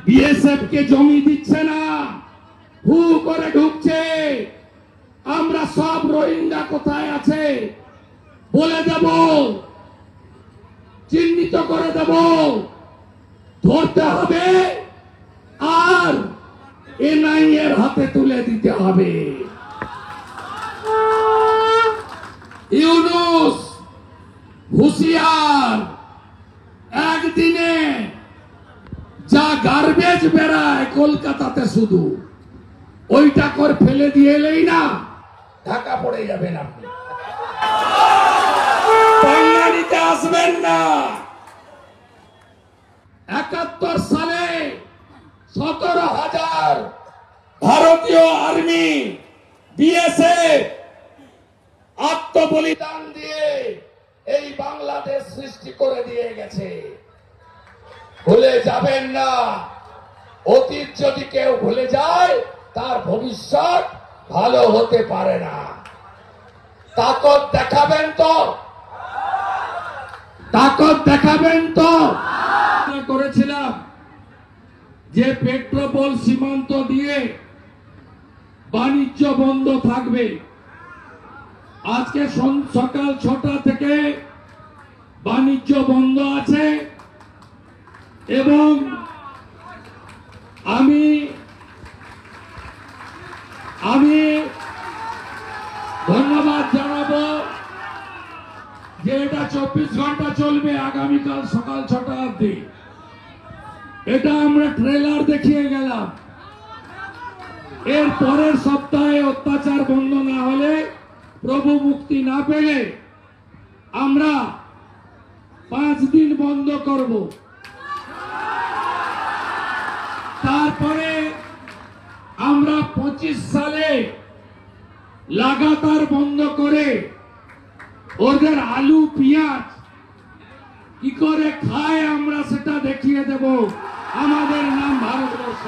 BSF কে জমি দিচ্ছে না, হু করে ঢুকছে। আমরা সব রোহিঙ্গা কোথায় আছে বলে দেব, চিহ্নিত করে দেব, ধরতে হবে আর এনআই এর হাতে তুলে দিতে হবে। ইউনূস হুঁশিয়ার, একদিনে যা গার্বেজ বেড়ায় কলকাতাতে শুধু ওইটা করে ফেলে দিয়ে এলেই না ঢাকা পড়ে যাবেন আপনি, বাঙালিতে আসবেন না। 71 সালে 17,000 ভারতীয় আর্মি বিএসএফ আত্মবলিদান দিয়ে এই বাংলাদেশ সৃষ্টি করে দিয়ে গেছে। ভুলে যাবেন না। অতীত যদি কেউ ভুলে যায় তার ভবিষ্যৎ ভালো হতে পারে না। তাকত দেখাবেন তো, তাকত দেখাবেন তো। করেছিলাম যে পেট্রোপোল সীমান্ত দিয়ে বাণিজ্য বন্ধ থাকবে। আজকে সকাল 6টা থেকে বাণিজ্য বন্ধ আছে এবং আমি ধন্যবাদ জানাবো যে এটা 24 ঘন্টা চলবে, আগামীকাল সকাল 6টা অবধি। এটা আমরা ট্রেলার দেখিয়ে গেলাম। এর পরের সপ্তাহে অত্যাচার বন্ধ না হলে, প্রভু মুক্তি না পেলে আমরা 5 দিন বন্ধ করব। তারপরে আমরা 25 সালে লাগাতার বন্ধ করে ওদের আলু পেঁয়াজ কি করে খায় আমরা সেটা দেখিয়ে দেব। আমাদের নাম ভারতবর্ষ।